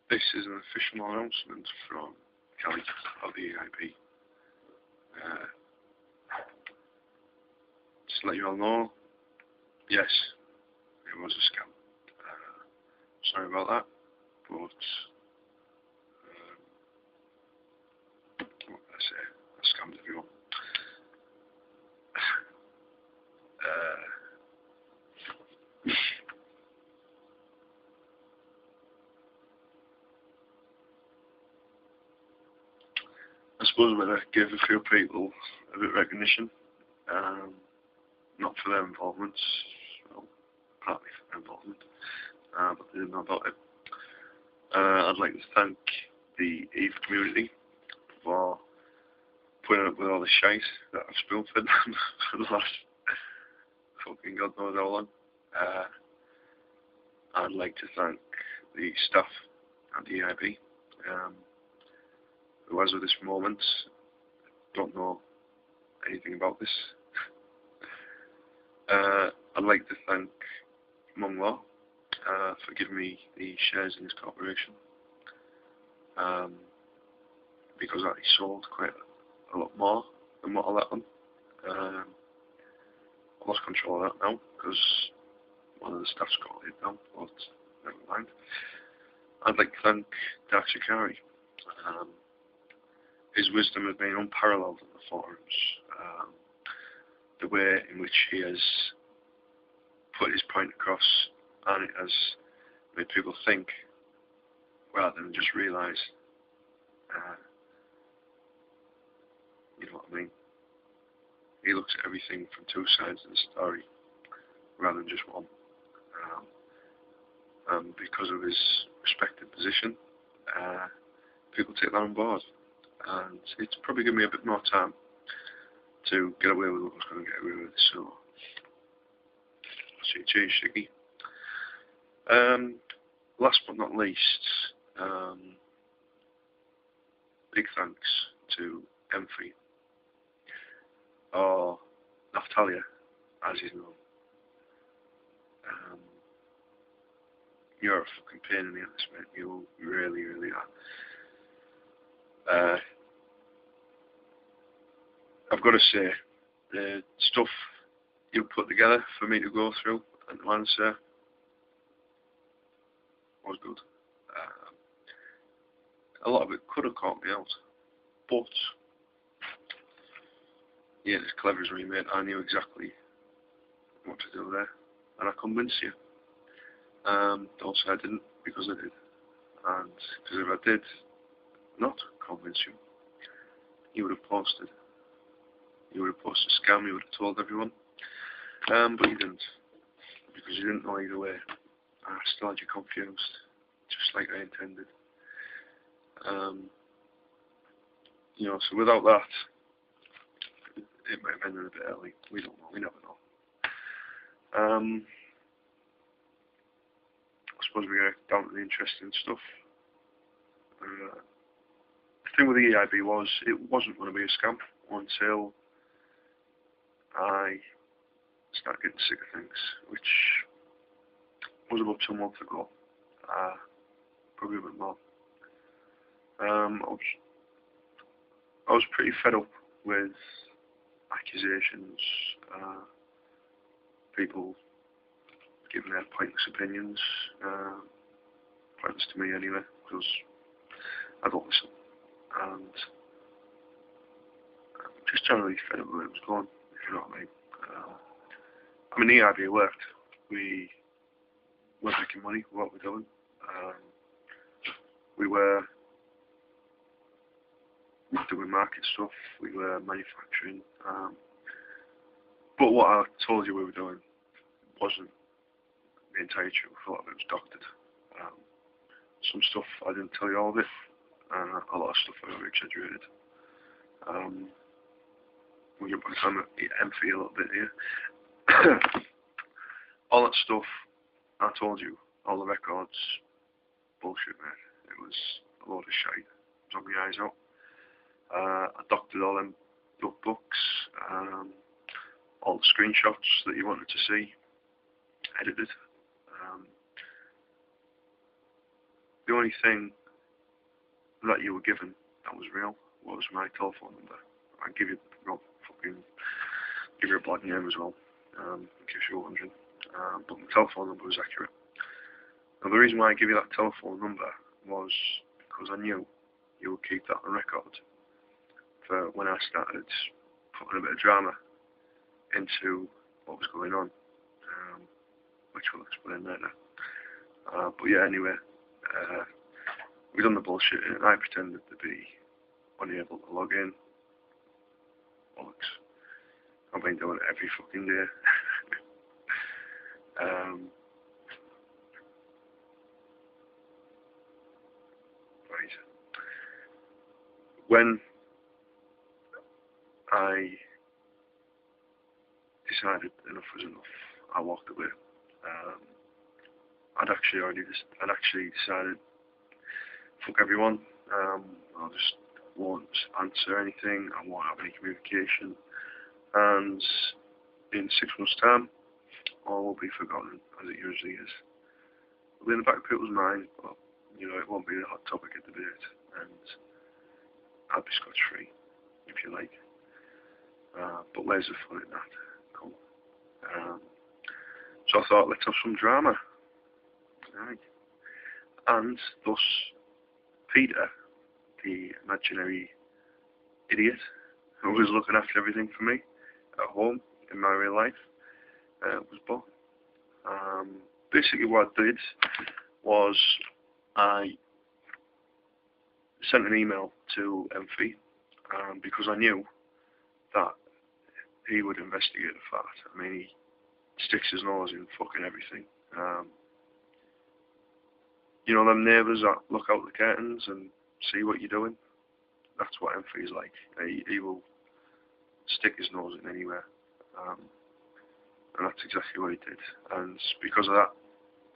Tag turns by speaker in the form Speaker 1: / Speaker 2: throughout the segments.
Speaker 1: This is an official announcement from Kelly of the EIB. Just to let you all know, yes, it was a scam. Sorry about that, but what can I say? I scammed everyone. I suppose we're going to give a few people a bit of recognition, not for their involvement, well, partly for their involvement, but they didn't know about it. I'd like to thank the EIB community for putting up with all the shite that I've spoon-fed them for the last fucking God knows how long. I'd like to thank the staff at the EIB, who as of this moment don't know anything about this. I'd like to thank Mum Law for giving me the shares in this corporation, because I sold quite a lot more than what I let them. I lost control of that now because one of the staff's got it down, but never mind. I'd like to thank Dark Shikari. His wisdom has been unparalleled on the forums. The way in which he has put his point across, and it has made people think rather than just realise. You know what I mean? He looks at everything from two sides of the story rather than just one. Because of his respected position, people take that on board, and it's probably given me a bit more time to get away with what I was going to get away with. So, cheers, Shiggy. Last but not least, big thanks to Emfrey, or Naftalia, as he's known. You're a fucking pain in the ass, mate. You really, really are. I've got to say, the stuff you put together for me to go through and to answer was good. A lot of it could have caught me out, but yeah, as clever as me, mate, I knew exactly what to do there, and I convinced you. Don't say I didn't, because I did. And because if I did not convince you, you would have posted. You would have posted a scam, you would have told everyone. But you didn't. Because you didn't know either way. I still had you confused. Just like I intended. You know, so without that, it might have ended a bit early. We don't know. We never know. I suppose we get down to the interesting stuff. The thing with the EIB was, it wasn't going to be a scam until I started getting sick of things, which was about 2 months ago, probably a bit more. I was pretty fed up with accusations, people giving their pointless opinions, pointless to me anyway, because I don't listen, and just generally fed up with where it was going, if you know what I mean. I mean, the EIB worked. We were making money with what we're doing. We were doing market stuff, we were manufacturing, but what I told you we were doing wasn't the entire truth. A lot of it was doctored. Some stuff I didn't tell you all of it, a lot of stuff I over exaggerated. We'll jump back on Emfrey a little bit here. All that stuff I told you, all the records, bullshit, mate. It was a load of shite. It was on my eyes out. I doctored all them books, all the screenshots that you wanted to see, edited. the only thing that you were given that was real was my telephone number. I give you, well, fucking, give you a blood name as well, in case you're wondering. But my telephone number was accurate. Now the reason why I give you that telephone number was because I knew you would keep that on record for when I started putting a bit of drama into what was going on, which we'll explain later. But yeah, anyway, we done the bullshit and I pretended to be unable to log in. Bollocks. I've been doing it every fucking day. Right. When I decided enough was enough, I walked away. I'd actually decided, fuck everyone, I just won't answer anything, I won't have any communication, and in 6 months' time, all will be forgotten, as it usually is. It'll be in the back of people's minds, but, you know, it won't be a hot topic of debate, and I'll be scotch-free, if you like. But where's the fun in that? Cool. So I thought, let's have some drama. Right. And thus, Peter, the imaginary idiot who was looking after everything for me at home in my real life, was born. Basically what I did was I sent an email to Emphy because I knew that he would investigate the fact. I mean, he sticks his nose in fucking everything. You know them neighbours that look out the curtains and see what you're doing? That's what Emphy is like. He will stick his nose in anywhere. And that's exactly what he did. And because of that,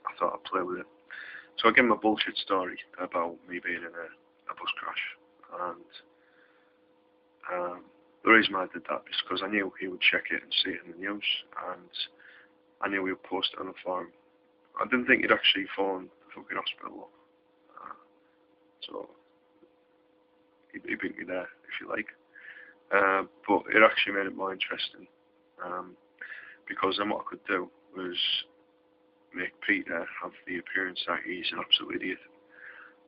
Speaker 1: I thought I'd play with it. So I gave him a bullshit story about me being in a bus crash. And the reason I did that is because I knew he would check it and see it in the news. And I knew he would post it on the forum. I didn't think he'd actually phone the fucking hospital up. So he beat me there, if you like. But it actually made it more interesting. Because then what I could do was make Peter have the appearance that he's an absolute idiot.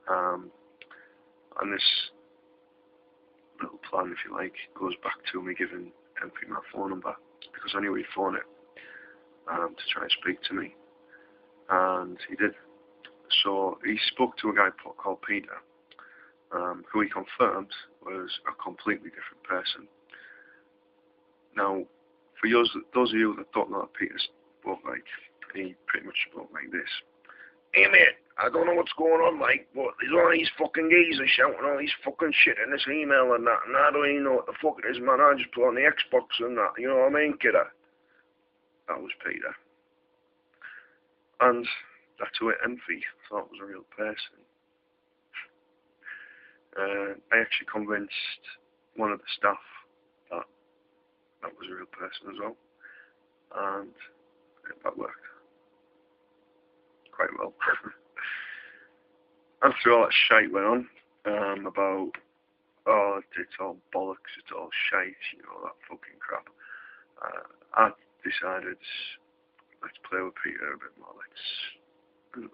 Speaker 1: And this little plan, if you like, goes back to me giving Emphy my phone number, because I knew he'd phone it to try and speak to me. And he did. So he spoke to a guy called Peter, who he confirmed was a completely different person. Now, for those of you that don't know what Peter spoke like, he pretty much spoke like this. Hey mate, I don't know what's going on, like, but there's all these fucking geezers shouting all these fucking shit in this email and that, and I don't even know what the fuck it is, man. I just put on the Xbox and that, you know what I mean, kidder? That was Peter. And that's who Emphy thought was a real person. I actually convinced one of the staff that was a real person as well, and that worked quite well. After all that shite went on, about, oh, it's all bollocks, it's all shite, you know, that fucking crap, I decided, let's play with Peter a bit more,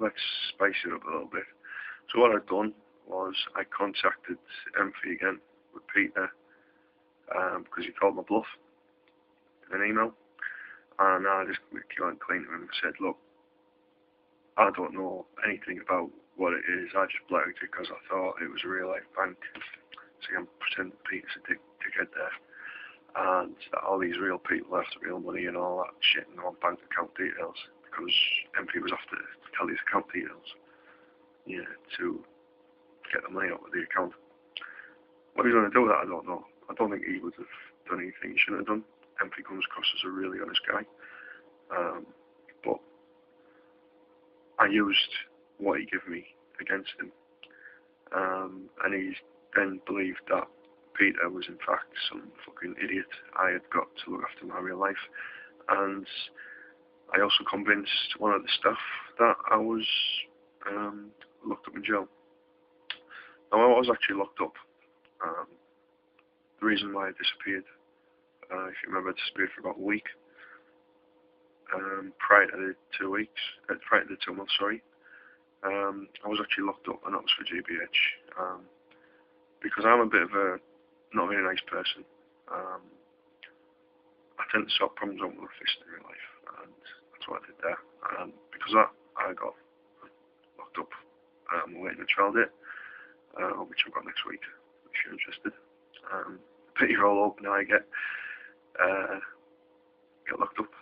Speaker 1: let's spice it up a little bit. So what I'd done was I contacted Emphy again with Peter, because he called my bluff in an email, and I just went clean to him and said, look, I don't know anything about what it is, I just blagged it because I thought it was a real life bank, so I'm pretending Peter's a dickhead there, and that all these real people have the real money and all that shit and all bank account details, because Emphy was after tell his account details, yeah, to get the money out of the account. What he's going to do with that, I don't know. I don't think he would have done anything he shouldn't have done. Emphy comes across as a really honest guy. But I used what he gave me against him. And he then believed that Peter was in fact some fucking idiot I had got to look after my real life. And I also convinced one of the staff that I was locked up in jail. Now, I was actually locked up. The reason why I disappeared, if you remember, I disappeared for about a week. Prior to the 2 weeks, prior to the 2 months, sorry. I was actually locked up, and that was for GBH. Because I'm a bit of a not a very nice person. I tend to sort problems out with a fist in real life, and that's what I did there. Because of that, I got locked up. I'm awaiting a trial date, which I've got next week, if you're interested. Pity you're all open, I get locked up.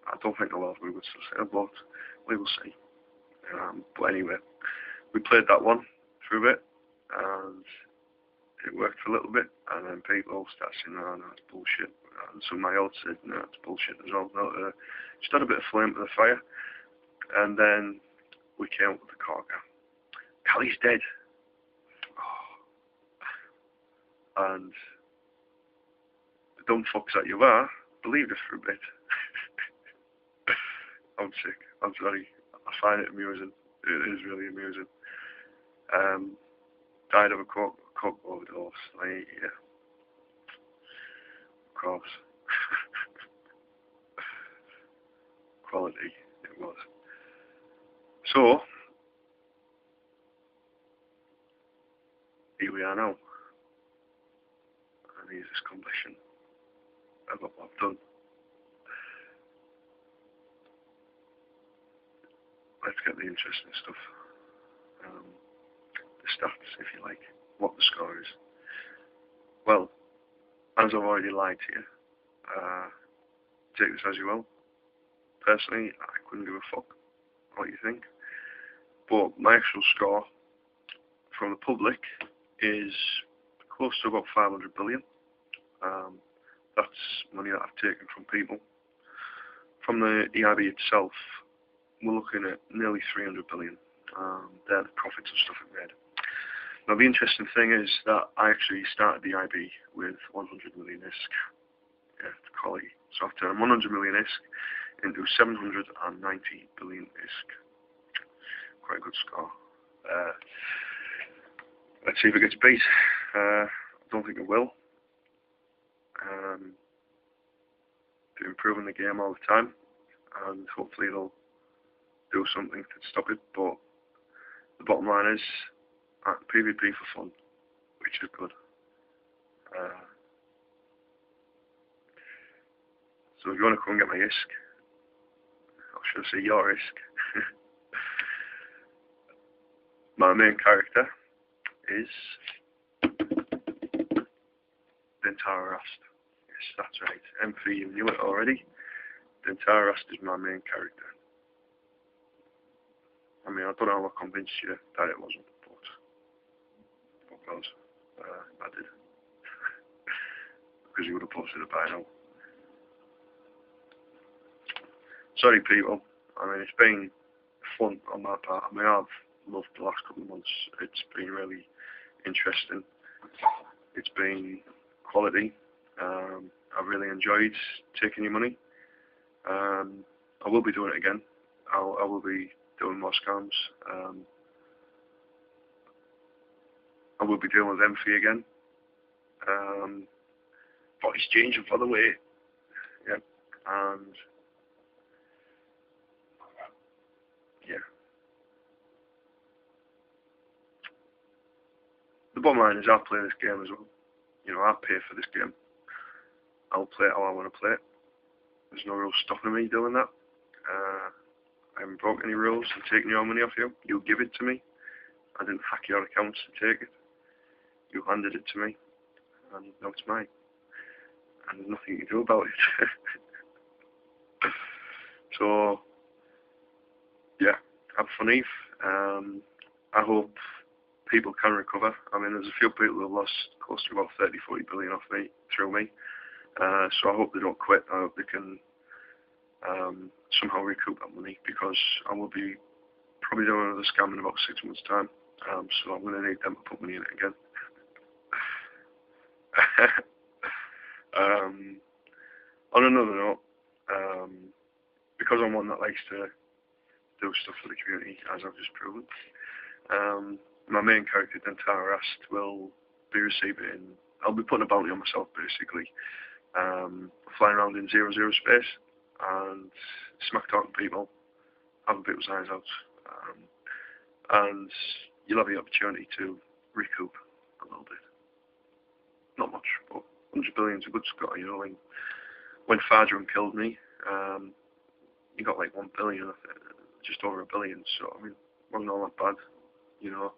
Speaker 1: I don't think a lot of we would still say, but we will see. But anyway, we played that one for a bit, and it worked for a little bit, and then people started saying, no, it's bullshit. And some of my old said, no, it's bullshit as well. No, just had a bit of flame to the fire, and then we came up with the corker. Callie's dead. Oh. And the dumb fucks that you are believed us for a bit. I'm sick. I'm sorry. I find it amusing. It is really amusing. Died of a coke overdose. Yeah. Of course. Quality it was. So, here we are now. And here's this completion of what I've done. Let's get the interesting stuff. The stats, if you like. What the score is. Well, as I've already lied to you, take this as you will. Personally, I couldn't give a fuck what you think. But my actual score from the public is close to about 500 billion. That's money that I've taken from people. From the EIB itself, we're looking at nearly 300 billion. They're the profits and stuff it made. Now the interesting thing is that I actually started the EIB with 100 million ISK. Yeah, to quality. So I've turned 100 million ISK into 790 billion ISK. Quite a good score. Let's see if it gets beat. I don't think it will. They're improving the game all the time, and hopefully they'll do something to stop it. But the bottom line is, PvP for fun, which is good. So if you want to come and get my ISK, or should I say your ISK, my main character is Dentara Rast. Yes, that's right. M3, you knew it already. Dentara Rast is my main character. I mean, I don't know how I convinced you that it wasn't, but fuck knows. I did. Because you would have posted it by now. Sorry, people. I mean, it's been fun on my part. I mean, I've loved the last couple of months. It's been really interesting. It's been quality. I've really enjoyed taking your money. I will be doing it again. I will be doing more scams. I will be dealing with M3 again. But it's changing for the way. Yeah. And yeah. The bottom line is I'll play this game as well. You know, I'll pay for this game. I'll play it how I want to play it. There's no rules stopping me doing that. I haven't broken any rules and taken your money off you. You give it to me. I didn't hack your accounts to take it. You handed it to me, and now it's mine. And there's nothing you can do about it. So, yeah, have fun, Eve. I hope people can recover. I mean, there's a few people who have lost close to about 30-40 billion off me, through me. So I hope they don't quit. I hope they can somehow recoup that money, because I will be probably doing another scam in about 6 months' time. So I'm going to need them to put money in it again. On another note, because I'm one that likes to do stuff for the community, as I've just proven. My main character, Dentara Rast, will be receiving, I'll be putting a bounty on myself basically, flying around in 0-0 space and smack talking people, having people's eyes out, and you'll have the opportunity to recoup a little bit. Not much, but 100 billion's a good score, you know. When Fadron killed me, you got like 1 billion, just over 1 billion, so I mean, wasn't all that bad, you know.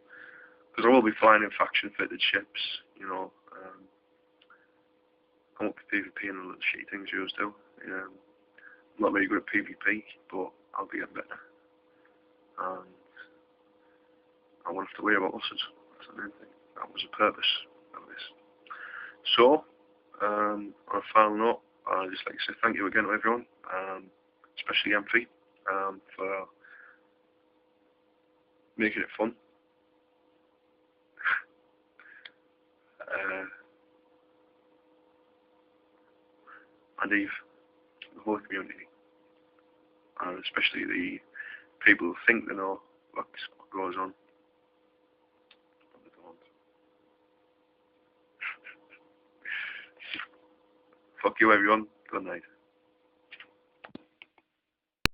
Speaker 1: Because I will be flying in faction-fitted ships, you know. I won't be PvP and all the shitty things you always do. I'm not very good at PvP, but I'll be getting better. And I won't have to worry about losses. That's the main thing. That was the purpose of this. So, on a final note, I'd just like to say thank you again to everyone, especially Amphi, for making it fun. And Eve, the whole community, and especially the people who think they know what goes on. But they don't. Fuck you everyone, good night.